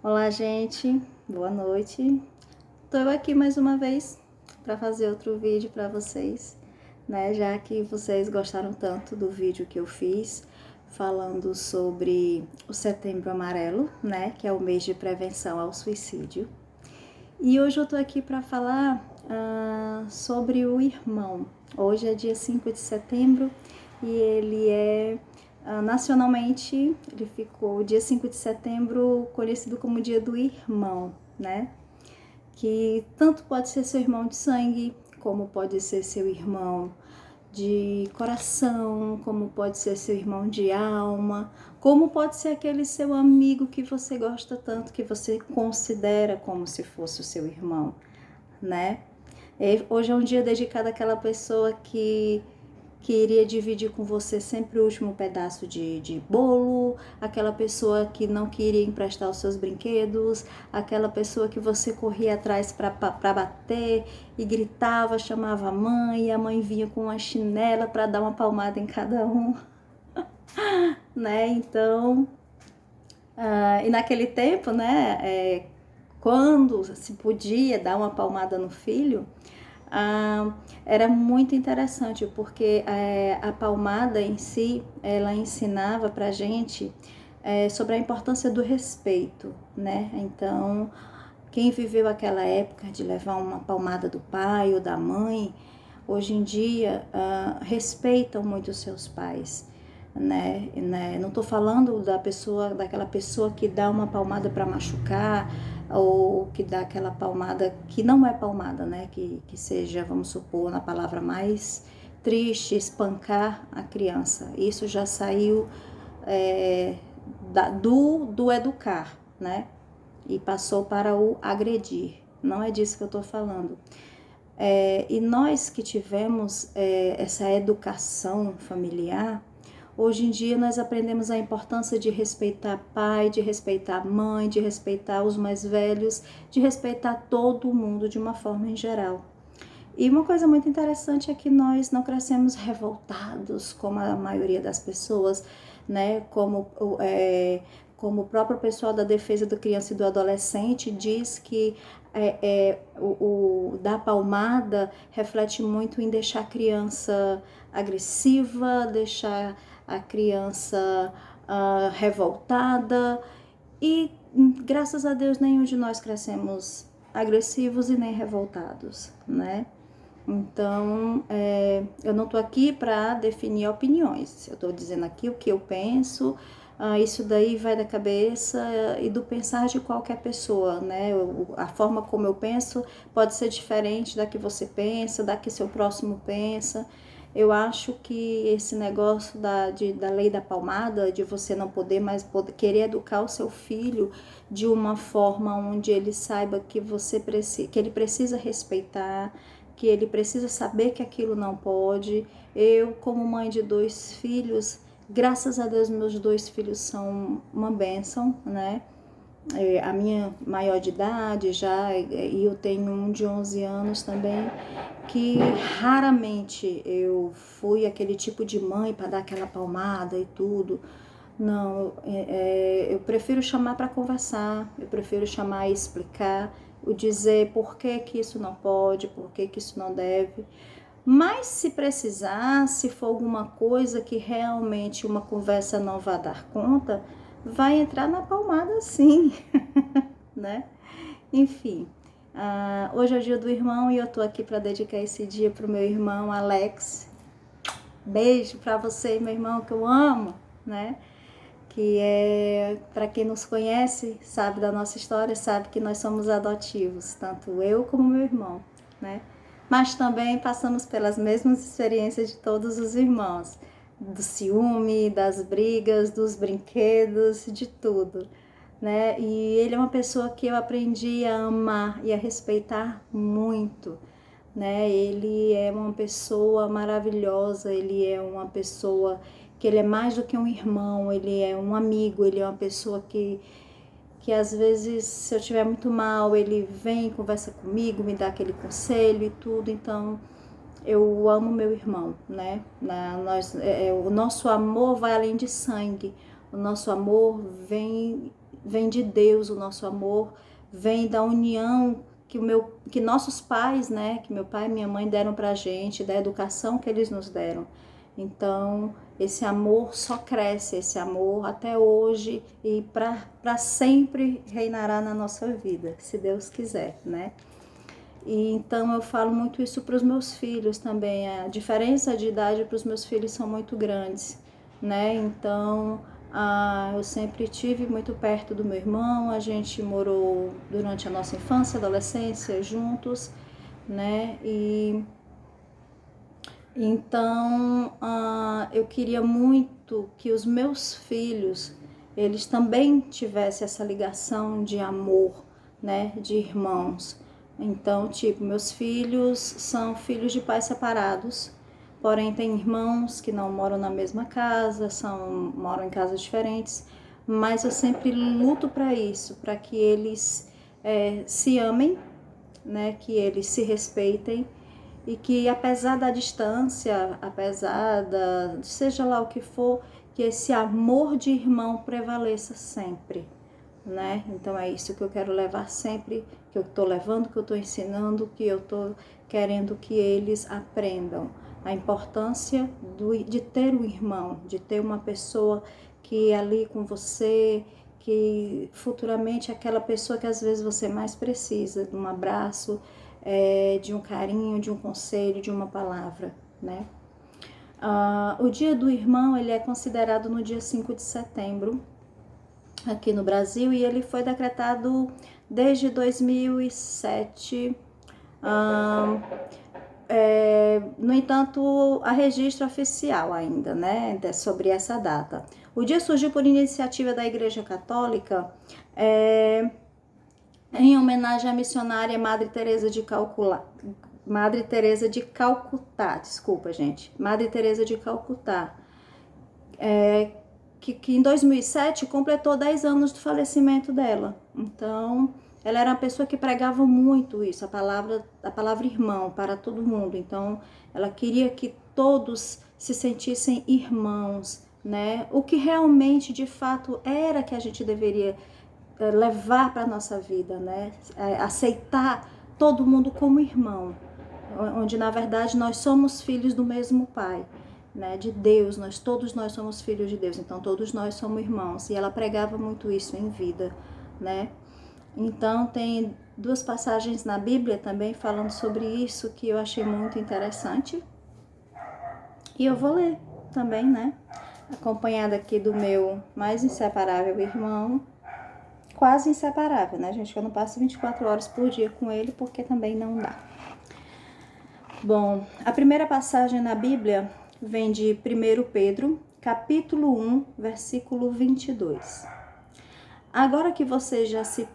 Olá, gente. Boa noite. Estou aqui mais uma vez para fazer outro vídeo para vocês, né? Já que vocês gostaram tanto do vídeo que eu fiz falando sobre o Setembro Amarelo, né? Que é o mês de prevenção ao suicídio. E hoje eu tô aqui para falar sobre o irmão. Hoje é dia 5 de setembro e ele é nacionalmente, ele ficou dia 5 de setembro conhecido como dia do irmão, né? Que tanto pode ser seu irmão de sangue, como pode ser seu irmão de coração, como pode ser seu irmão de alma, como pode ser aquele seu amigo que você gosta tanto, que você considera como se fosse o seu irmão, né? Hoje é um dia dedicado àquela pessoa que iria dividir com você sempre o último pedaço de bolo, aquela pessoa que não queria emprestar os seus brinquedos, aquela pessoa que você corria atrás para bater e gritava, chamava a mãe, e a mãe vinha com uma chinela para dar uma palmada em cada um, né? Então, e naquele tempo, né, quando se podia dar uma palmada no filho, era muito interessante, porque a palmada em si, ela ensinava pra gente sobre a importância do respeito, né? Então, quem viveu aquela época de levar uma palmada do pai ou da mãe, hoje em dia respeitam muito os seus pais, né? Não estou falando daquela pessoa que dá uma palmada para machucar ou que dá aquela palmada que não é palmada, né? Que seja, vamos supor, na palavra mais triste, espancar a criança. Isso já saiu do educar, né? E passou para o agredir. Não é disso que eu estou falando. E nós que tivemos essa educação familiar, hoje em dia nós aprendemos a importância de respeitar pai, de respeitar mãe, de respeitar os mais velhos, de respeitar todo mundo de uma forma em geral. E uma coisa muito interessante é que nós não crescemos revoltados como a maioria das pessoas, né? Como o próprio pessoal da defesa da criança e do adolescente diz que o dar palmada reflete muito em deixar a criança agressiva, deixar a criança revoltada e graças a Deus nenhum de nós crescemos agressivos e nem revoltados, né? Então, eu não estou aqui para definir opiniões, eu estou dizendo aqui o que eu penso, isso daí vai da cabeça e do pensar de qualquer pessoa, né? A forma como eu penso pode ser diferente da que você pensa, da que seu próximo pensa. Eu acho que esse negócio da lei da palmada, de você não poder mais querer educar o seu filho de uma forma onde ele saiba que que ele precisa respeitar, que ele precisa saber que aquilo não pode. Eu, como mãe de 2 filhos, graças a Deus meus 2 filhos são uma bênção, né? A minha maior de idade já, e eu tenho um de 11 anos também, que raramente eu fui aquele tipo de mãe para dar aquela palmada e tudo. Não, eu prefiro chamar para conversar, eu prefiro chamar e explicar, o dizer por que que isso não pode, por que que isso não deve. Mas se precisar, se for alguma coisa que realmente uma conversa não vai dar conta, vai entrar na palmada sim, né? Enfim, hoje é o dia do irmão e eu tô aqui para dedicar esse dia pro meu irmão Alex. Beijo para você, meu irmão, que eu amo, né? Que para quem nos conhece, sabe da nossa história, sabe que nós somos adotivos, tanto eu como meu irmão, né? Mas também passamos pelas mesmas experiências de todos os irmãos, do ciúme, das brigas, dos brinquedos, de tudo, né? E ele é uma pessoa que eu aprendi a amar e a respeitar muito, né? Ele é uma pessoa maravilhosa, ele é uma pessoa que ele é mais do que um irmão, ele é um amigo, ele é uma pessoa que às vezes, se eu estiver muito mal, ele vem, conversa comigo, me dá aquele conselho e tudo. Então, eu amo meu irmão, né? O nosso amor vai além de sangue, o nosso amor vem vem de Deus, o nosso amor vem da união que nossos pais, né, que meu pai e minha mãe deram pra gente, da educação que eles nos deram. Então, esse amor só cresce, esse amor até hoje e para sempre reinará na nossa vida, se Deus quiser, né? E então eu falo muito isso para os meus filhos também. A diferença de idade para os meus filhos são muito grandes, né? Então, eu sempre tive muito perto do meu irmão. A gente morou durante a nossa infância, adolescência juntos, né? E então eu queria muito que os meus filhos eles também tivessem essa ligação de amor, né? De irmãos. Então, tipo, meus filhos são filhos de pais separados, porém tem irmãos que não moram na mesma casa, moram em casas diferentes, mas eu sempre luto para isso, para que eles se amem, né? Que eles se respeitem e que apesar da distância, seja lá o que for, que esse amor de irmão prevaleça sempre, né? Então é isso que eu quero levar sempre, que eu estou levando, que eu estou ensinando, que eu estou querendo que eles aprendam a importância de ter um irmão, de ter uma pessoa que é ali com você, que futuramente é aquela pessoa que às vezes você mais precisa, de um abraço, de um carinho, de um conselho, de uma palavra, né? O Dia do Irmão, ele é considerado no dia 5 de setembro, aqui no Brasil, e ele foi decretado desde 2007. No entanto, há registro oficial ainda, né, sobre essa data. O dia surgiu por iniciativa da Igreja Católica, em homenagem à missionária Madre Teresa de Calcutá. Madre Teresa de Calcutá, que em 2007 completou 10 anos do falecimento dela. Então, ela era uma pessoa que pregava muito isso, a palavra irmão para todo mundo. Então, ela queria que todos se sentissem irmãos, né? O que realmente, de fato, era que a gente deveria levar para a nossa vida, né? Aceitar todo mundo como irmão, onde, na verdade, nós somos filhos do mesmo Pai, né, de Deus, todos nós somos filhos de Deus, então todos nós somos irmãos, e ela pregava muito isso em vida, né? Então tem duas passagens na Bíblia também falando sobre isso que eu achei muito interessante, e eu vou ler também, né, acompanhada aqui do meu mais inseparável irmão, quase inseparável, né, gente, que eu não passo 24 horas por dia com ele, porque também não dá. Bom, a primeira passagem na Bíblia vem de 1 Pedro, capítulo 1, versículo 22. Agora que vocês já se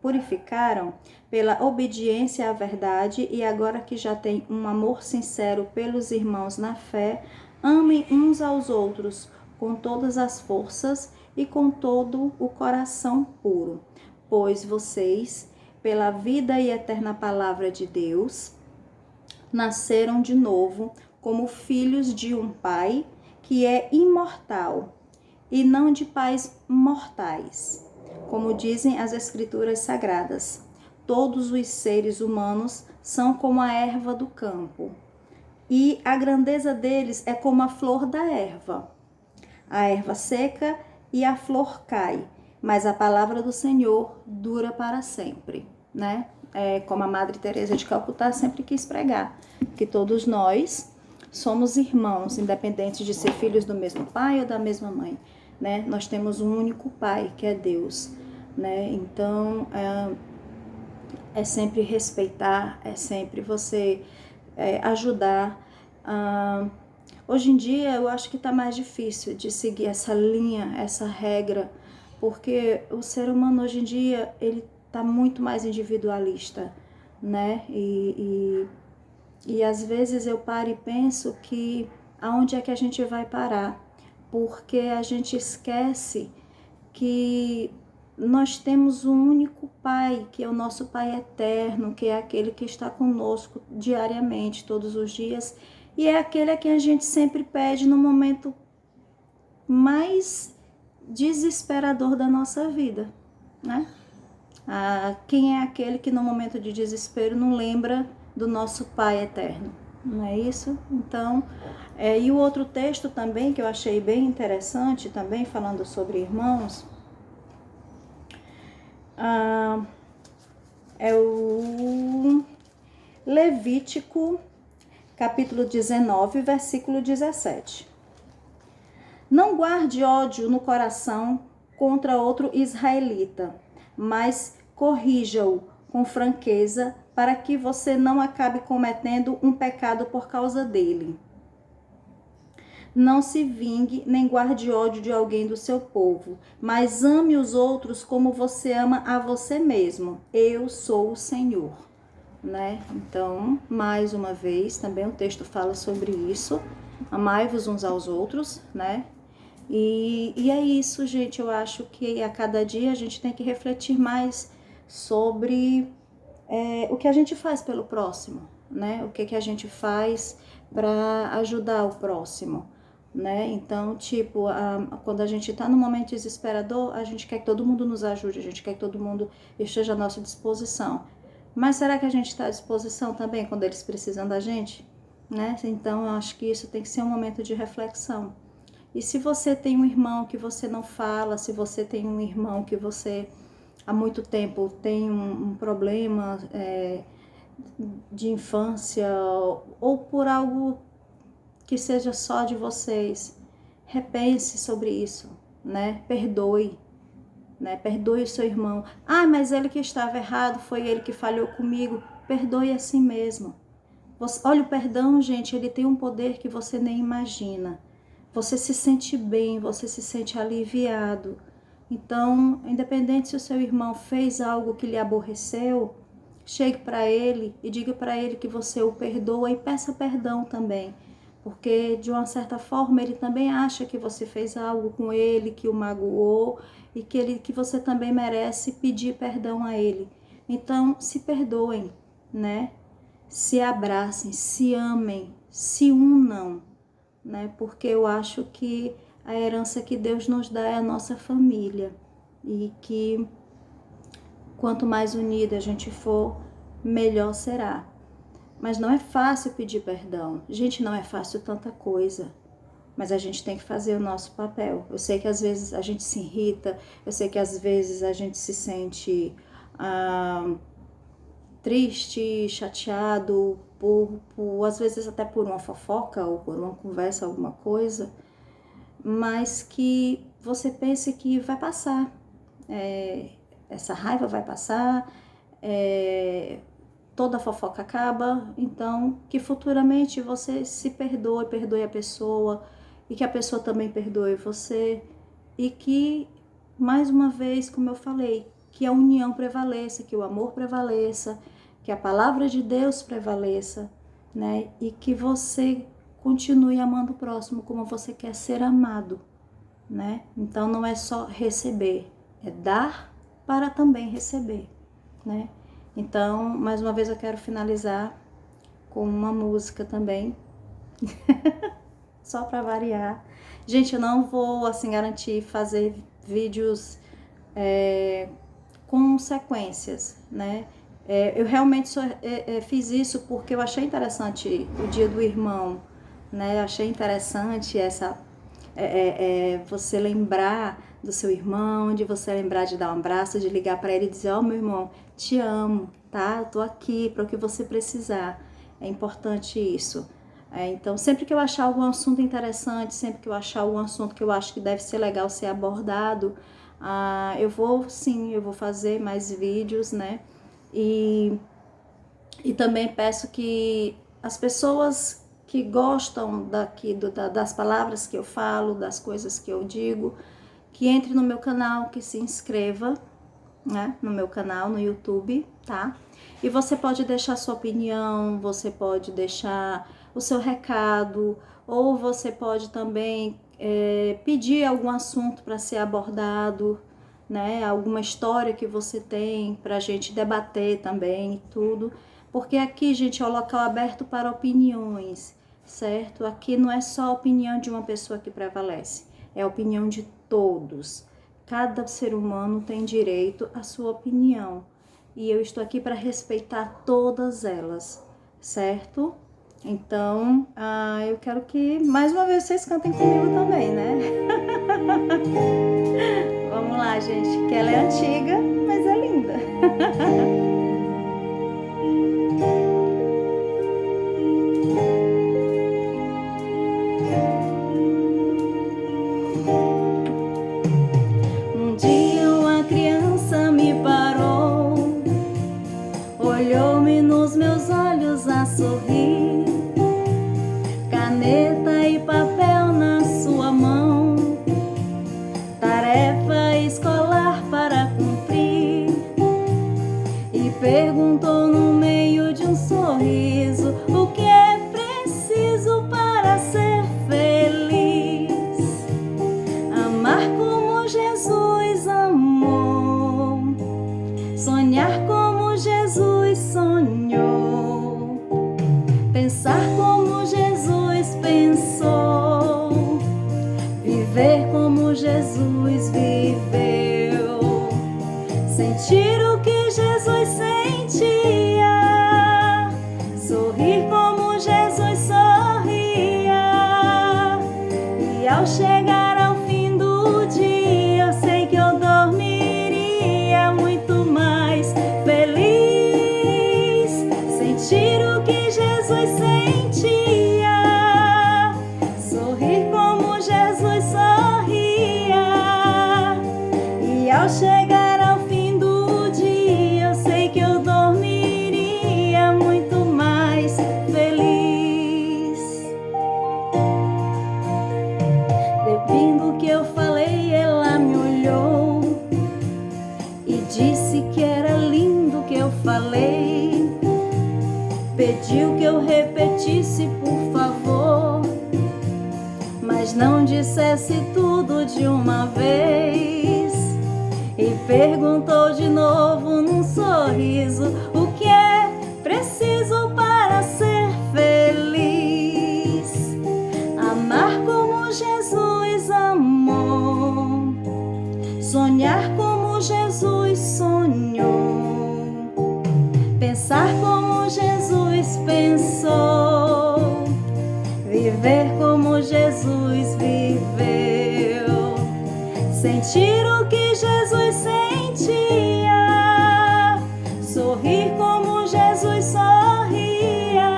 purificaram pela obediência à verdade e agora que já têm um amor sincero pelos irmãos na fé, amem uns aos outros com todas as forças e com todo o coração puro, pois vocês, pela vida e eterna palavra de Deus, nasceram de novo como filhos de um Pai que é imortal e não de pais mortais. Como dizem as Escrituras Sagradas, todos os seres humanos são como a erva do campo, e a grandeza deles é como a flor da erva. A erva seca e a flor cai, mas a palavra do Senhor dura para sempre, né? Como a Madre Teresa de Calcutá sempre quis pregar, que todos nós somos irmãos, independente de ser filhos do mesmo pai ou da mesma mãe, né? Nós temos um único pai, que é Deus, né? Então, é sempre respeitar, é sempre você ajudar. Hoje em dia, eu acho que está mais difícil de seguir essa linha, essa regra, porque o ser humano hoje em dia, ele está muito mais individualista, né? E às vezes eu paro e penso que aonde é que a gente vai parar? Porque a gente esquece que nós temos um único Pai, que é o nosso Pai eterno, que é aquele que está conosco diariamente, todos os dias, e é aquele a quem a gente sempre pede no momento mais desesperador da nossa vida, né? Quem é aquele que no momento de desespero não lembra do nosso Pai eterno? Não é isso? Então, e o outro texto também que eu achei bem interessante, também falando sobre irmãos, é o Levítico, capítulo 19, versículo 17. Não guarde ódio no coração contra outro israelita, mas corrija-o com franqueza para que você não acabe cometendo um pecado por causa dele. Não se vingue nem guarde ódio de alguém do seu povo, mas ame os outros como você ama a você mesmo. Eu sou o Senhor. Né? Então, mais uma vez, também o texto fala sobre isso. Amai-vos uns aos outros, né? E é isso, gente. Eu acho que a cada dia a gente tem que refletir mais sobre o que a gente faz pelo próximo, né? O que a gente faz para ajudar o próximo, né? Então, tipo, quando a gente tá num momento desesperador, a gente quer que todo mundo nos ajude, a gente quer que todo mundo esteja à nossa disposição. Mas será que a gente está à disposição também quando eles precisam da gente? Né? Então, eu acho que isso tem que ser um momento de reflexão. E se você tem um irmão que você não fala, se você tem um irmão que você há muito tempo tem um problema de infância ou por algo que seja só de vocês, repense sobre isso, né? Perdoe, né? Perdoe o seu irmão. Mas ele que estava errado, foi ele que falhou comigo. Perdoe a si mesmo. Olha, o perdão, gente, ele tem um poder que você nem imagina. Você se sente bem, você se sente aliviado. Então, independente se o seu irmão fez algo que lhe aborreceu, chegue para ele e diga para ele que você o perdoa e peça perdão também. Porque, de uma certa forma, ele também acha que você fez algo com ele, que o magoou e que você também merece pedir perdão a ele. Então, se perdoem, né? Se abracem, se amem, se unam, né? Porque eu acho que a herança que Deus nos dá é a nossa família e que quanto mais unida a gente for, melhor será. Mas não é fácil pedir perdão. Gente, não é fácil tanta coisa. Mas a gente tem que fazer o nosso papel. Eu sei que às vezes a gente se irrita, eu sei que às vezes a gente se sente triste, chateado, às vezes até por uma fofoca ou por uma conversa, alguma coisa, mas que você pense que vai passar. Essa raiva vai passar, toda fofoca acaba, então que futuramente você se perdoe a pessoa e que a pessoa também perdoe você e que, mais uma vez, como eu falei, que a união prevaleça, que o amor prevaleça, que a palavra de Deus prevaleça, né? E que você continue amando o próximo como você quer ser amado, né? Então não é só receber, é dar para também receber, né? Então, mais uma vez eu quero finalizar com uma música também, só para variar. Gente, eu não vou, assim, garantir fazer vídeos com sequências, né? Eu realmente fiz isso porque eu achei interessante o Dia do Irmão, né? Eu achei interessante você lembrar do seu irmão, de você lembrar de dar um abraço, de ligar para ele e dizer: meu irmão, te amo, tá? Eu tô aqui para o que você precisar. É importante isso. Então, sempre que eu achar algum assunto interessante, sempre que eu achar algum assunto que eu acho que deve ser legal ser abordado, eu vou fazer mais vídeos, né? E também peço que as pessoas que gostam das palavras que eu falo, das coisas que eu digo, que entre no meu canal, que se inscreva, né, no meu canal no YouTube, tá? E você pode deixar sua opinião, você pode deixar o seu recado, ou você pode também pedir algum assunto para ser abordado, né? Alguma história que você tem para a gente debater também e tudo. Porque aqui, gente, é o local aberto para opiniões, certo? Aqui não é só a opinião de uma pessoa que prevalece, é a opinião de todos. Cada ser humano tem direito à sua opinião. E eu estou aqui para respeitar todas elas, certo? Então, eu quero que, mais uma vez, vocês cantem comigo também, né? Vamos lá, gente, que ela é antiga, mas é linda. Um dia uma criança me parou, olhou-me nos meus olhos a sorrir, caneta e papel na sua mão, tarefa escolar para cumprir, e perguntou no meio de um sorriso: o que é preciso para ser feliz? Amar como Jesus amou, sonhar como Jesus sonhou, pensar como Jesus pensou, viver como Jesus viveu, sentir o que Jesus sentia, sorrir como Jesus sorria, e ao chegar ao fim do dia eu sei que eu dormiria muito mais feliz, sentir o que Jesus sentia, sorrir como Jesus sorria, e ao chegar ao fim do dia eu sei que eu dormiria muito mais feliz. Ouvindo o que eu falei, ela me olhou e disse que era lindo o que eu falei. Pediu que eu repetisse, por favor, mas não dissesse tudo de uma vez. E perguntou de novo num sorriso: o que é preciso para ser feliz? Amar como Jesus amou, sonhar como Jesus sonhou, pensar como Jesus pensou, viver como Jesus viveu, sentir o que Jesus sentia, sorrir como Jesus sorria,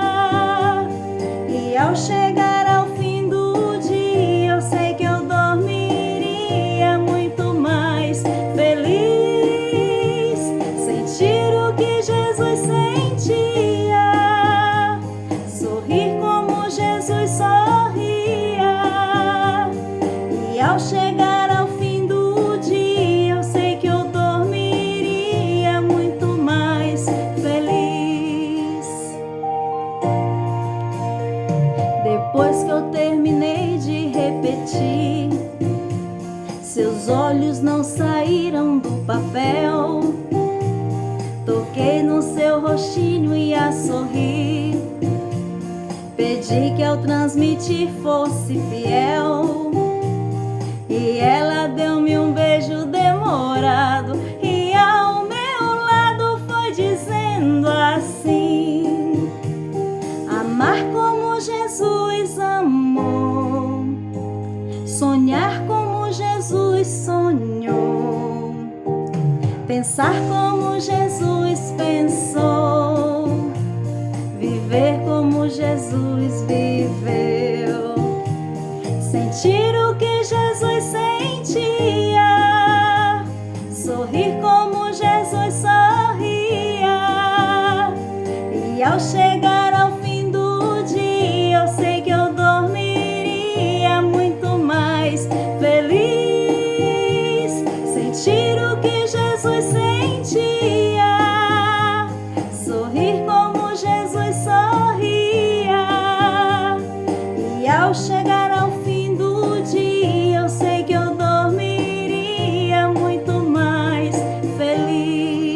e ao chegar ao fim do dia eu sei que eu dormiria muito mais feliz, sentir o que Jesus sentia, sorrir como Jesus sorria, e ao chegar ao fim do dia eu sei que eu dormiria muito mais feliz. Depois que eu terminei de repetir, seus olhos não saíram do papel. Toquei no seu rostinho e a sorrir, pedi que ao transmitir fosse fiel, e ela deu-me um beijo demorado e ao meu lado foi dizendo assim: amar como Jesus amou, sonhar como Jesus sonhou, pensar como Jesus pensou, viver como Jesus viveu, sentir o que Jesus sentia, sorrir como Jesus sorria, e ao chegar ao fim do dia eu sei que eu dormiria muito mais feliz, sentir o que Jesus sentia, sorrir como Jesus sorria, e ao chegar ao fim do dia eu sei que eu dormiria muito mais feliz,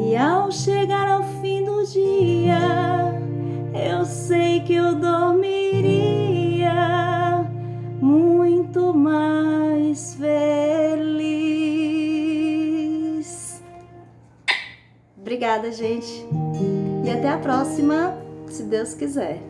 e ao chegar ao fim do dia eu sei que eu dormiria muito Obrigada, gente. E até a próxima, se Deus quiser.